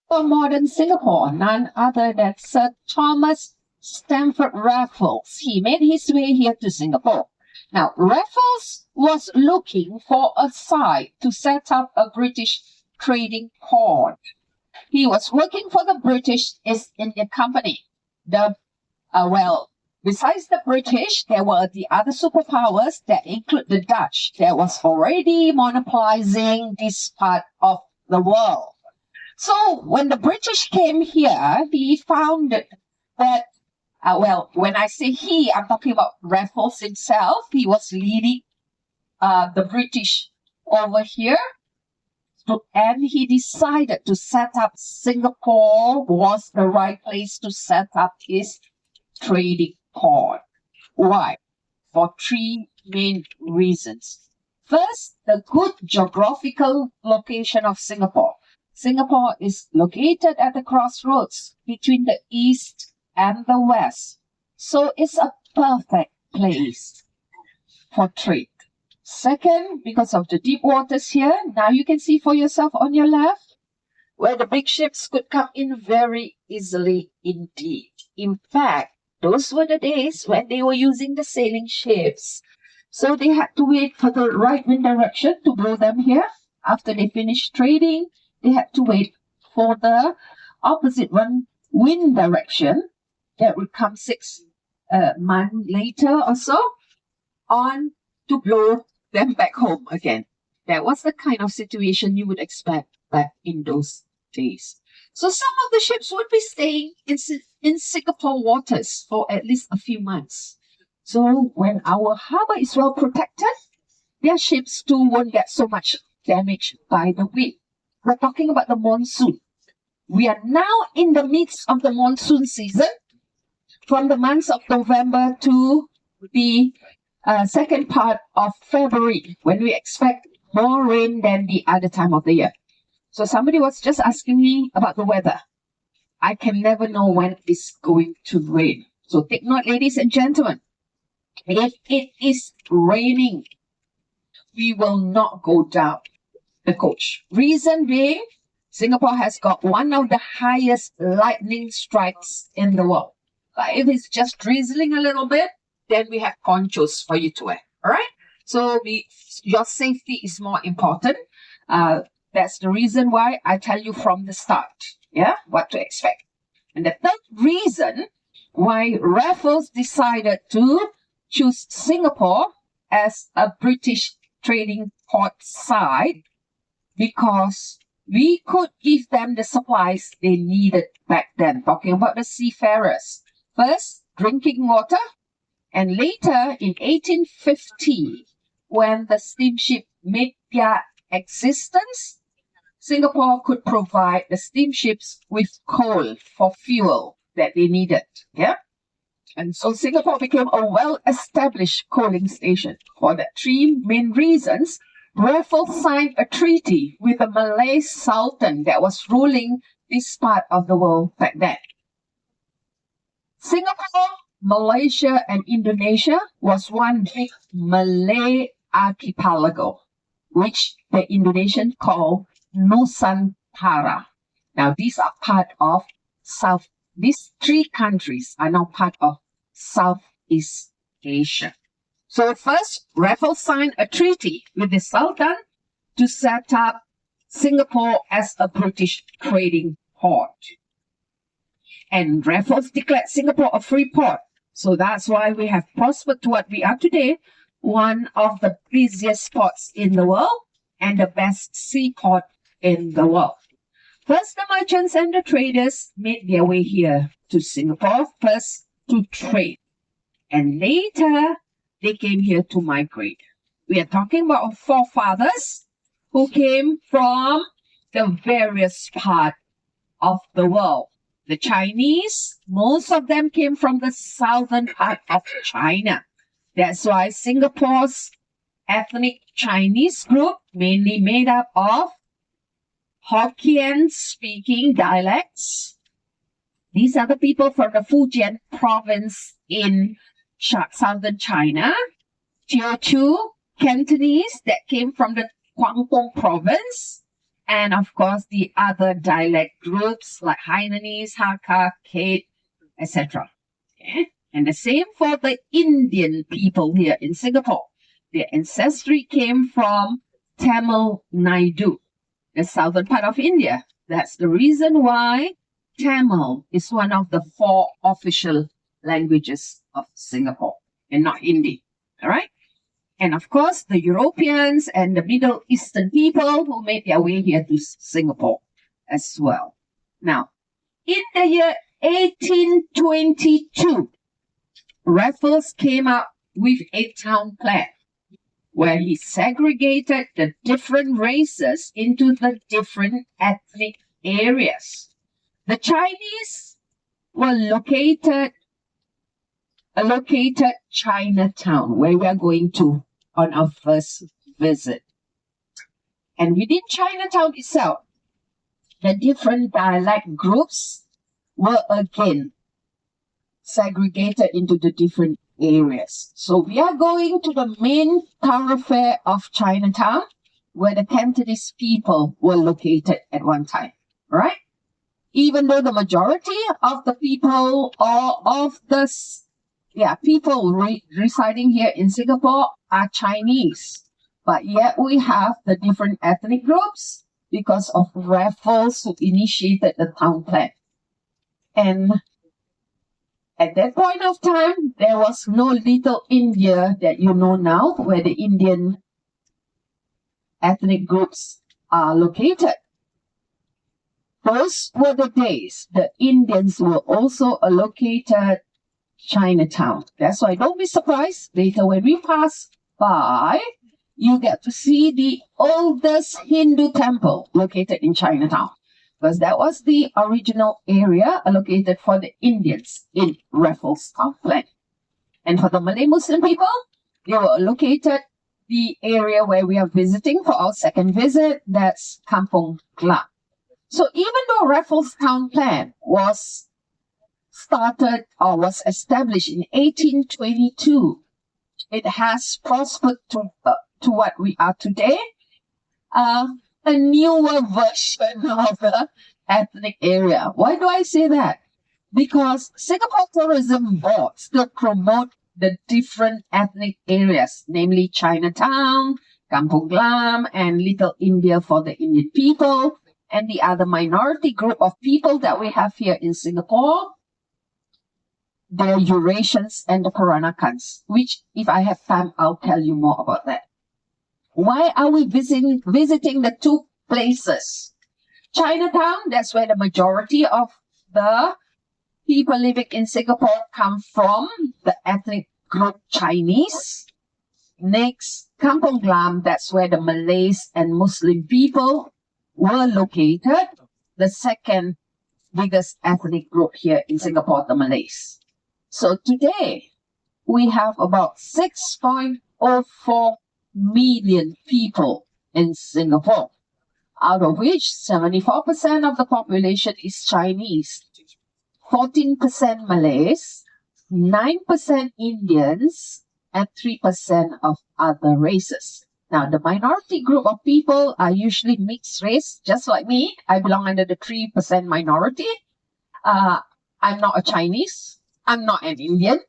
For modern Singapore, none other than Sir Thomas Stamford Raffles. He made his way here to Singapore. Now, Raffles was looking for a site to set up a British trading port. He was working for the British East India Company. Besides the British, there were the other superpowers that include the Dutch that was already monopolizing this part of the world. So when the British came here, he found that, when I say he, I'm talking about Raffles himself. He was leading the British over here. And he decided to set up Singapore was the right place to set up his trading port. Why? For three main reasons. First, the good geographical location of Singapore. Singapore is located at the crossroads between the east and the west. So it's a perfect place for trade. Second, because of the deep waters here, now you can see for yourself on your left, where the big ships could come in very easily indeed. In fact, those were the days when they were using the sailing ships. So they had to wait for the right wind direction to blow them here. After they finished trading, they had to wait for the opposite wind direction that would come 6 months later or so on to blow them back home again. That was the kind of situation you would expect back in those days. So some of the ships would be staying in Singapore waters for at least a few months. So when our harbor is well protected, their ships too won't get so much damage by the wind. We're talking about the monsoon. We are now in the midst of the monsoon season from the months of November to the second part of February, when we expect more rain than the other time of the year. So somebody was just asking me about the weather. I can never know when it's going to rain. So take note, ladies and gentlemen. If it is raining, we will not go down the coach. Reason being, Singapore has got one of the highest lightning strikes in the world. If it's just drizzling a little bit, then we have ponchos for you to wear. All right? So your safety is more important. That's the reason why I tell you from the start, what to expect. And the third reason why Raffles decided to choose Singapore as a British trading port site, because we could give them the supplies they needed back then. Talking about the seafarers. First, drinking water. And later, in 1850, when the steamship made their existence, Singapore could provide the steamships with coal for fuel that they needed. And so Singapore became a well-established coaling station. For the three main reasons, Raffles signed a treaty with the Malay Sultan that was ruling this part of the world back then. Singapore, Malaysia, and Indonesia was one big Malay archipelago, which the Indonesians call Nusantara. Now, these are part of these three countries are now part of Southeast Asia. So first, Raffles signed a treaty with the Sultan to set up Singapore as a British trading port. And Raffles declared Singapore a free port. So that's why we have prospered to what we are today, one of the busiest ports in the world and the best seaport in the world. First, the merchants and the traders made their way here to Singapore, first to trade. And later, they came here to migrate. We are talking about our forefathers who came from the various parts of the world. The Chinese, most of them came from the southern part of China. That's why Singapore's ethnic Chinese group, mainly made up of Hokkien-speaking dialects. These are the people from the Fujian province in southern China. Teochew Cantonese that came from the Guangdong province. And of course, the other dialect groups like Hainanese, Hakka, Kate, etc. Okay? And the same for the Indian people here in Singapore. Their ancestry came from Tamil Nadu, the southern part of India. That's the reason why Tamil is one of the 4 official languages of Singapore and not Hindi. All right? And of course, the Europeans and the Middle Eastern people who made their way here to Singapore as well. Now, in the year 1822, Raffles came up with a town plan where he segregated the different races into the different ethnic areas. The Chinese were located Chinatown, where we are going to on our first visit. And within Chinatown itself, the different dialect groups were again segregated into the different areas. So we are going to the main thoroughfare of Chinatown, where the Cantonese people were located at one time, right? Even though the majority of the people or of the people residing here in Singapore are Chinese, but yet we have the different ethnic groups because of Raffles who initiated the town plan. And at that point of time, there was no Little India that you know now, where the Indian ethnic groups are located. Those were the days the Indians were also allocated Chinatown. That's why don't be surprised later when we pass by, you get to see the oldest Hindu temple located in Chinatown, because that was the original area allocated for the Indians in Raffles Town Plan. And for the Malay Muslim people, they were allocated the area where we are visiting for our second visit, that's Kampong Glam. So even though Raffles Town Plan was started or was established in 1822, it has prospered to what we are today, a newer version of the ethnic area. Why do I say that? Because Singapore Tourism Board still promote the different ethnic areas, namely Chinatown, Kampong Glam, and Little India for the Indian people, and the other minority group of people that we have here in Singapore, the Eurasians and the Peranakans, which if I have time, I'll tell you more about that. Why are we visiting the two places? Chinatown, that's where the majority of the people living in Singapore come from, the ethnic group Chinese. Next, Kampong Glam, that's where the Malays and Muslim people were located. The second biggest ethnic group here in Singapore, the Malays. So today, we have about 6.04 million people in Singapore, out of which 74% of the population is Chinese, 14% Malays, 9% Indians, and 3% of other races. Now, the minority group of people are usually mixed race, just like me. I belong under the 3% minority. I'm not a Chinese. I'm not an Indian.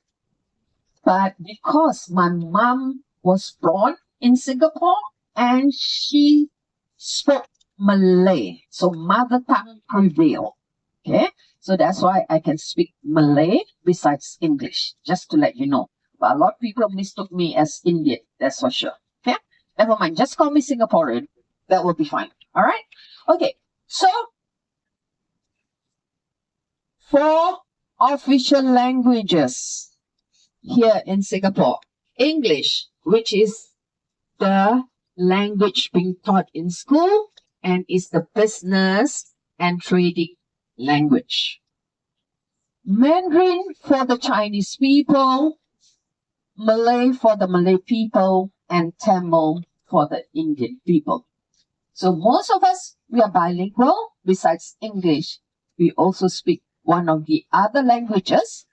But because my mom was born in Singapore and she spoke Malay, so mother tongue prevailed. Okay, so that's why I can speak Malay besides English, just to let you know. But a lot of people mistook me as Indian, that's for sure. Okay, never mind, just call me Singaporean. That will be fine. All right. Okay, so 4 official languages here in Singapore. English, which is the language being taught in school and is the business and trading language. Mandarin for the Chinese people, Malay for the Malay people, and Tamil for the Indian people. So most of us, we are bilingual. Besides English, we also speak one of the other languages,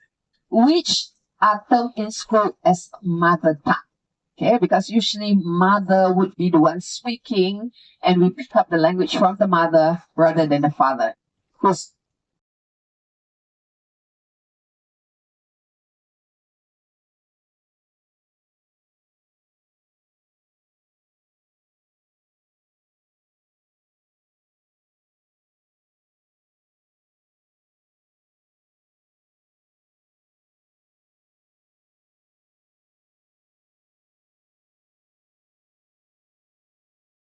which are taught in school as mother tongue. Okay, because usually mother would be the one speaking, and we pick up the language from the mother rather than the father, who's